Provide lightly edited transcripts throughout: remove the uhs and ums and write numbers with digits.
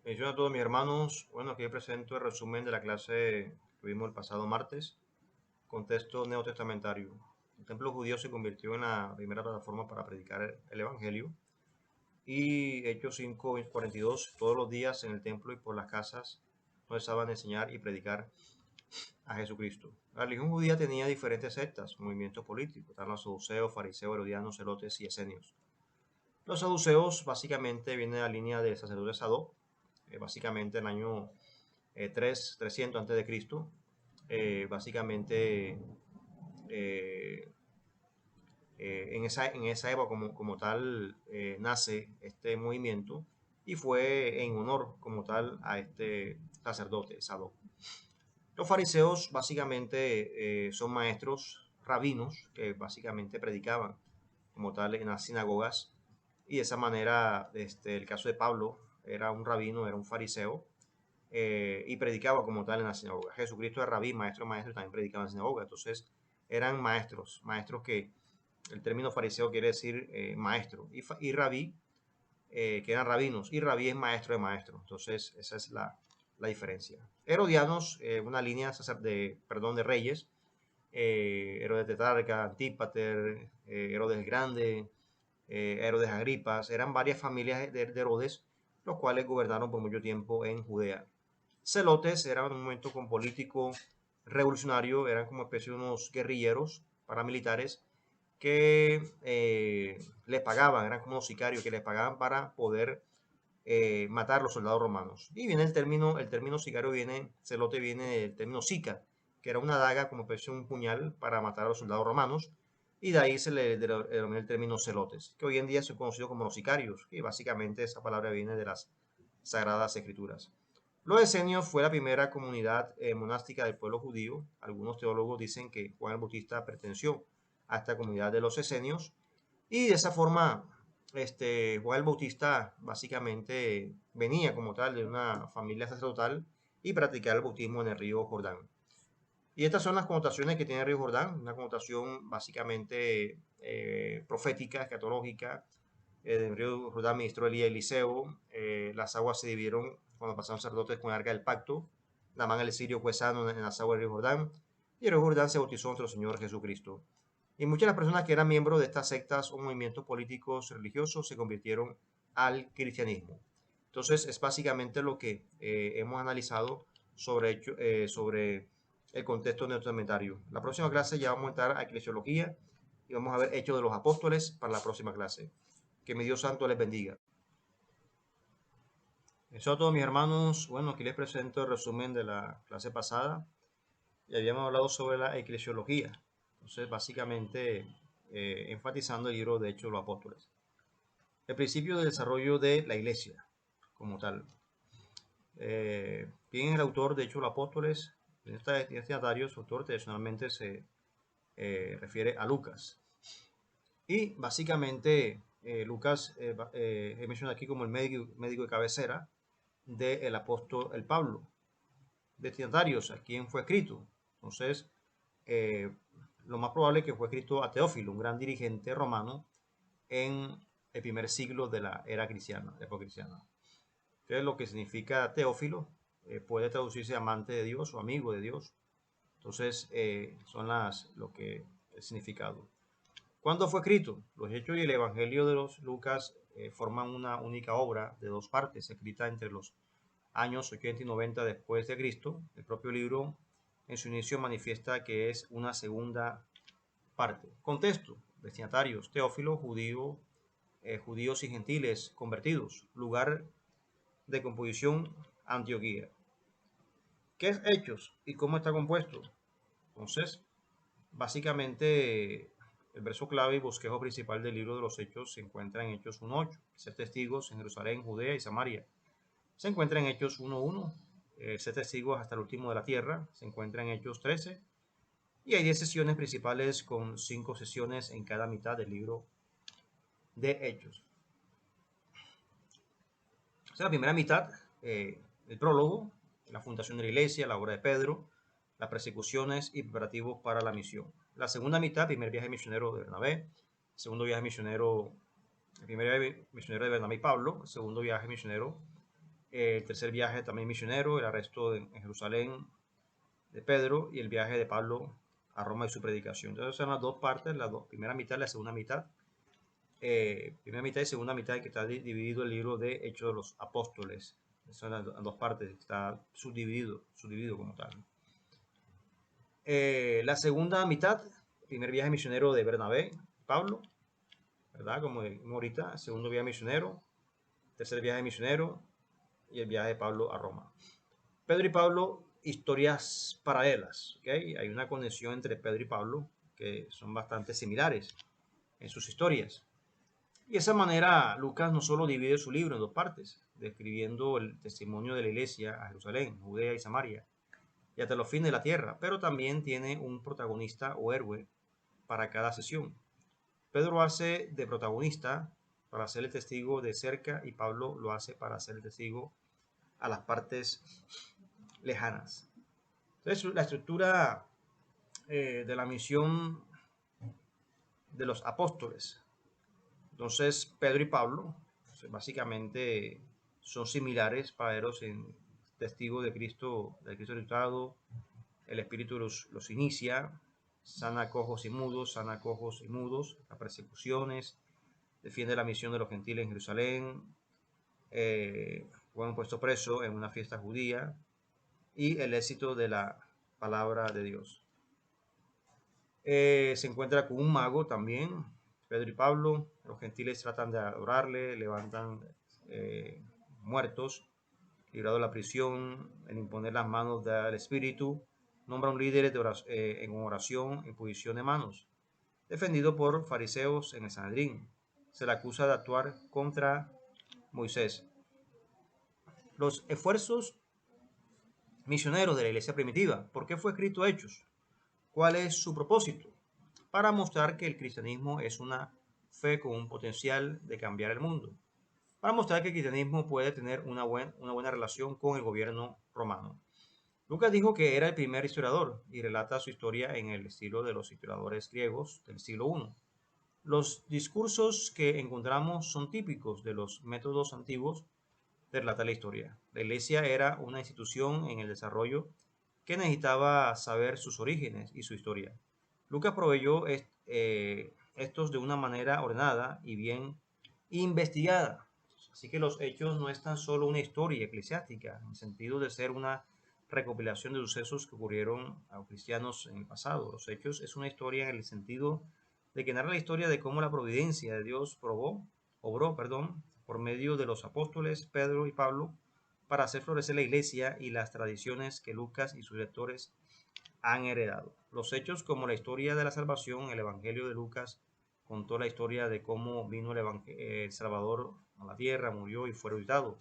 Bendiciones a todos mis hermanos. Bueno, aquí presento el resumen de la clase que vimos el pasado martes. Contexto neotestamentario. El templo judío se convirtió en la primera plataforma para predicar el Evangelio. Y Hechos 5:42, todos los días en el templo y por las casas no cesaban de enseñar y predicar a Jesucristo. La religión judía tenía diferentes sectas, movimientos políticos. Estaban los saduceos, fariseos, herodianos, celotes y esenios. Los saduceos básicamente vienen de la línea del sacerdote Sadoc, básicamente en el año 300 antes de Cristo. Básicamente eh, en esa época como tal nace este movimiento y fue en honor como tal a este sacerdote Sadoc. Los fariseos básicamente son maestros rabinos que básicamente predicaban como tal en las sinagogas y de esa manera el caso de Pablo era un rabino, era un fariseo y predicaba como tal en la sinagoga. Jesucristo era rabí, maestro, maestro, y también predicaba en la sinagoga. Entonces eran maestros, maestros que el término fariseo quiere decir maestro, y rabí, que eran rabinos, y rabí es maestro de maestro. Entonces esa es la diferencia. Herodianos, una línea de reyes, Herodes Tetrarca, Antípater, Herodes el Grande, Herodes Agripas, eran varias familias de Herodes, los cuales gobernaron por mucho tiempo en Judea. Celotes eran un momento con político revolucionario, eran como especie de unos guerrilleros paramilitares que les pagaban, eran como unos sicarios que les pagaban para poder matar a los soldados romanos. Y viene el término sicario celote viene del término sica, que era una daga como especie de un puñal para matar a los soldados romanos. Y de ahí se le denomina el término celotes, que hoy en día se conocido como los sicarios, y básicamente esa palabra viene de las Sagradas Escrituras. Los esenios fue la primera comunidad monástica del pueblo judío. Algunos teólogos dicen que Juan el Bautista perteneció a esta comunidad de los esenios y de esa forma Juan el Bautista básicamente venía como tal de una familia sacerdotal y practicaba el bautismo en el río Jordán. Y estas son las connotaciones que tiene el río Jordán, una connotación básicamente profética, escatológica. El río Jordán ministró Elías y Eliseo, las aguas se dividieron cuando pasaron sacerdotes con el arca del pacto, Naamán el sirio fue sano en las aguas del río Jordán, y el río Jordán se bautizó entre el Señor Jesucristo. Y muchas de las personas que eran miembros de estas sectas o movimientos políticos religiosos se convirtieron al cristianismo. Entonces es básicamente lo que hemos analizado sobre el contexto neotestamentario. La próxima clase ya vamos a entrar a eclesiología y vamos a ver Hechos de los Apóstoles para la próxima clase. Que mi Dios Santo les bendiga. Eso a todos mis hermanos. Bueno, aquí les presento el resumen de la clase pasada. Y habíamos hablado sobre la eclesiología. Entonces, básicamente, enfatizando el libro de Hechos de los Apóstoles. El principio del desarrollo de la iglesia, como tal. ¿Quién es el autor de Hechos de los Apóstoles? En este destinatario, su autor tradicionalmente se refiere a Lucas. Y básicamente, Lucas es mencionado aquí como el médico de cabecera del apóstol el Pablo. Destinatarios, a quién fue escrito. Entonces, eh, lo más probable es que fue escrito a Teófilo, un gran dirigente romano en el primer siglo de la era cristiana, la época cristiana. Entonces, lo que significa Teófilo puede traducirse amante de Dios o amigo de Dios. Entonces, son lo que el significado. ¿Cuándo fue escrito? Los Hechos y el Evangelio de los Lucas forman una única obra de dos partes, escrita entre los años 80 y 90 después de Cristo. El propio libro en su inicio manifiesta que es una segunda parte. Contexto: destinatarios: Teófilo, judíos y gentiles convertidos. Lugar de composición: Antioquía. ¿Qué es Hechos y cómo está compuesto? Entonces, básicamente, el verso clave y bosquejo principal del libro de los Hechos se encuentra en Hechos 1:8. Ser testigos en Jerusalén, Judea y Samaria. Se encuentra en Hechos 1:1. Ser testigos hasta el último de la tierra. Se encuentra en Hechos 13. Y hay 10 sesiones principales con 5 sesiones en cada mitad del libro de Hechos. O sea, la primera mitad, el prólogo, la fundación de la iglesia, la obra de Pedro, las persecuciones y preparativos para la misión. La segunda mitad, primer viaje misionero de Bernabé, segundo viaje misionero, el primer viaje misionero de Bernabé y Pablo, el segundo viaje misionero El tercer viaje también misionero, el arresto en Jerusalén de Pedro y el viaje de Pablo a Roma y su predicación. Entonces son las dos partes, la primera mitad y la segunda mitad. Primera mitad y segunda mitad en que está dividido el libro de Hechos de los Apóstoles. Son las dos partes, está subdividido como tal. La segunda mitad, primer viaje misionero de Bernabé, Pablo, ¿verdad? Como ahorita, segundo viaje misionero, tercer viaje misionero y el viaje de Pablo a Roma. Pedro y Pablo, historias paralelas, ¿okay? Hay una conexión entre Pedro y Pablo que son bastante similares en sus historias. Y de esa manera Lucas no solo divide su libro en dos partes, describiendo el testimonio de la iglesia a Jerusalén, Judea y Samaria, y hasta los fines de la tierra, pero también tiene un protagonista o héroe para cada sesión. Pedro hace de protagonista para ser el testigo de cerca y Pablo lo hace para ser el testigo a las partes lejanas. Entonces, la estructura de la misión de los apóstoles. Entonces, Pedro y Pablo básicamente son similares, paderos en testigos de Cristo, del Cristo resucitado. El Espíritu los inicia, sana cojos y mudos, sana cojos y mudos, las persecuciones, defiende la misión de los gentiles en Jerusalén, fueron puestos presos en una fiesta judía y el éxito de la palabra de Dios. Se encuentra con un mago también, Pedro y Pablo. Los gentiles tratan de adorarle, levantan muertos, librado de la prisión, en imponer las manos del Espíritu. Nombra un líder en oración, en posición de manos, defendido por fariseos en el Sanedrín. Se le acusa de actuar contra Moisés. Los esfuerzos misioneros de la iglesia primitiva. ¿Por qué fue escrito Hechos? ¿Cuál es su propósito? Para mostrar que el cristianismo es una fe con un potencial de cambiar el mundo. Para mostrar que el cristianismo puede tener una buena relación con el gobierno romano. Lucas dijo que era el primer historiador y relata su historia en el estilo de los historiadores griegos del siglo I. Los discursos que encontramos son típicos de los métodos antiguos de relatar la historia. La iglesia era una institución en el desarrollo que necesitaba saber sus orígenes y su historia. Lucas proveyó estos de una manera ordenada y bien investigada. Así que los hechos no es tan solo una historia eclesiástica, en el sentido de ser una recopilación de sucesos que ocurrieron a los cristianos en el pasado. Los hechos es una historia en el sentido de que narra la historia de cómo la providencia de Dios obró, por medio de los apóstoles Pedro y Pablo para hacer florecer la iglesia y las tradiciones que Lucas y sus lectores han heredado. Los hechos como la historia de la salvación, el Evangelio de Lucas contó la historia de cómo vino el Salvador a la tierra, murió y fue resucitado.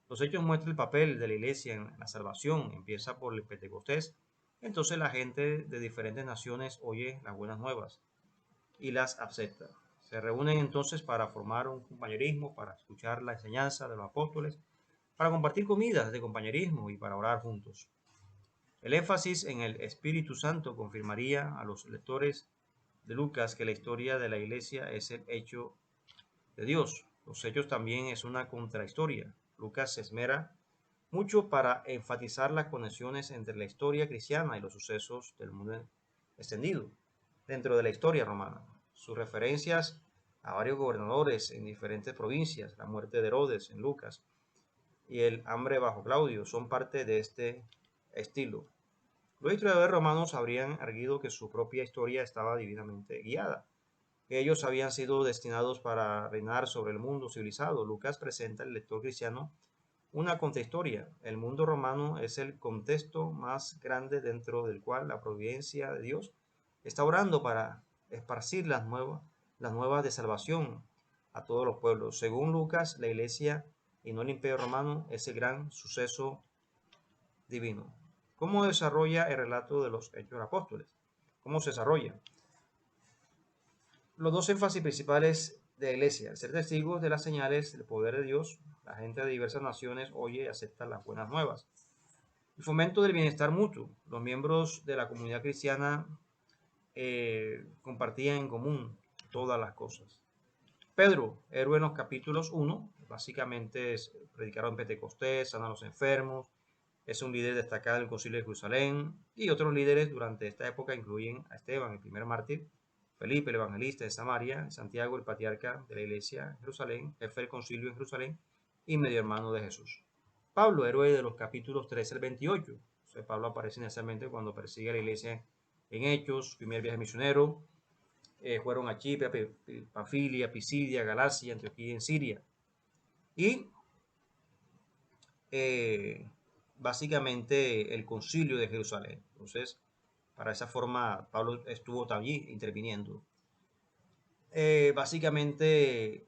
Los hechos muestran el papel de la iglesia en la salvación, empieza por el Pentecostés. Entonces la gente de diferentes naciones oye las buenas nuevas y las acepta. Se reúnen entonces para formar un compañerismo, para escuchar la enseñanza de los apóstoles, para compartir comidas de compañerismo y para orar juntos. El énfasis en el Espíritu Santo confirmaría a los lectores de Lucas que la historia de la iglesia es el hecho de Dios. Los hechos también es una contrahistoria. Lucas se esmera mucho para enfatizar las conexiones entre la historia cristiana y los sucesos del mundo extendido dentro de la historia romana. Sus referencias a varios gobernadores en diferentes provincias, la muerte de Herodes en Lucas y el hambre bajo Claudio son parte de este estilo. Los historiadores romanos habrían arguido que su propia historia estaba divinamente guiada, que ellos habían sido destinados para reinar sobre el mundo civilizado. Lucas presenta al lector cristiano una contrahistoria. El mundo romano es el contexto más grande dentro del cual la providencia de Dios está orando para esparcir las nuevas de salvación a todos los pueblos. Según Lucas, la iglesia y no el imperio romano es el gran suceso divino. ¿Cómo desarrolla el relato de los hechos de los apóstoles? ¿Cómo se desarrolla? Los dos énfasis principales de la iglesia: ser testigos de las señales del poder de Dios. La gente de diversas naciones oye y acepta las buenas nuevas. El fomento del bienestar mutuo. Los miembros de la comunidad cristiana compartían en común todas las cosas. Pedro, héroe en los capítulos 1, básicamente predicaron en Pentecostés, sanan a los enfermos, es un líder destacado en el Concilio de Jerusalén, y otros líderes durante esta época incluyen a Esteban, el primer mártir, Felipe, el evangelista de Samaria, Santiago, el patriarca de la iglesia en Jerusalén, jefe del concilio en Jerusalén y medio hermano de Jesús. Pablo, héroe de los capítulos 13 al 28. O sea, Pablo aparece inicialmente cuando persigue a la iglesia en Hechos, primer viaje misionero. Fueron a Chipre, Panfilia, Pisidia, Galacia, Antioquía en Siria. Y básicamente el concilio de Jerusalén. Entonces, para esa forma, Pablo estuvo allí interviniendo. Básicamente,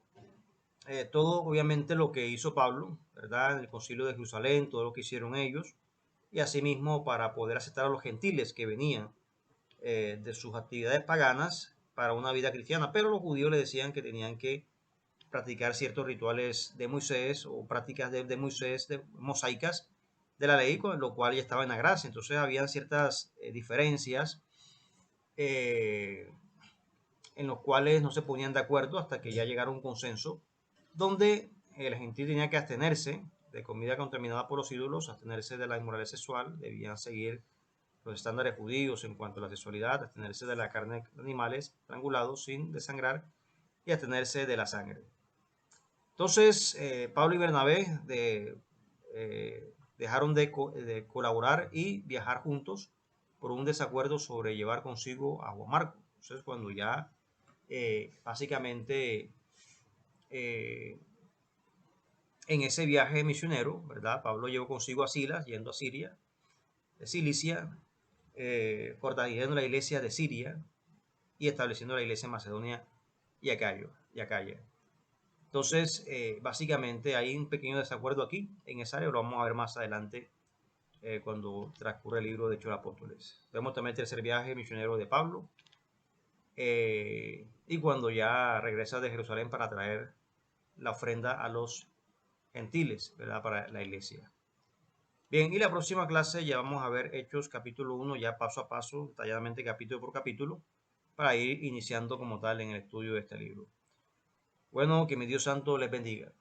todo obviamente lo que hizo Pablo, ¿verdad? En el concilio de Jerusalén, todo lo que hicieron ellos, y asimismo para poder aceptar a los gentiles que venían de sus actividades paganas para una vida cristiana, pero los judíos le decían que tenían que practicar ciertos rituales de Moisés o prácticas de Moisés, de mosaicas de la ley, con lo cual ya estaba en la gracia. Entonces había ciertas diferencias en los cuales no se ponían de acuerdo hasta que ya llegaron a un consenso donde el gentil tenía que abstenerse de comida contaminada por los ídolos, abstenerse de la inmoralidad sexual, debían seguir los estándares judíos en cuanto a la sexualidad, abstenerse de la carne de animales estrangulados sin desangrar y abstenerse de la sangre. Entonces, Pablo y Bernabé dejaron de colaborar y viajar juntos por un desacuerdo sobre llevar consigo a Juan Marcos. Entonces, cuando ya básicamente en ese viaje misionero, ¿verdad? Pablo llevó consigo a Silas, yendo a Siria, de Cilicia, fortaleciendo la iglesia de Siria y estableciendo la iglesia en Macedonia y Acaya. Entonces, básicamente hay un pequeño desacuerdo aquí en esa área, lo vamos a ver más adelante cuando transcurre el libro de Hechos de los Apóstoles. Vemos también el tercer viaje misionero de Pablo y cuando ya regresa de Jerusalén para traer la ofrenda a los gentiles, ¿verdad? Para la iglesia. Bien, y la próxima clase ya vamos a ver Hechos capítulo 1, ya paso a paso, detalladamente capítulo por capítulo, para ir iniciando como tal en el estudio de este libro. Bueno, que mi Dios santo les bendiga.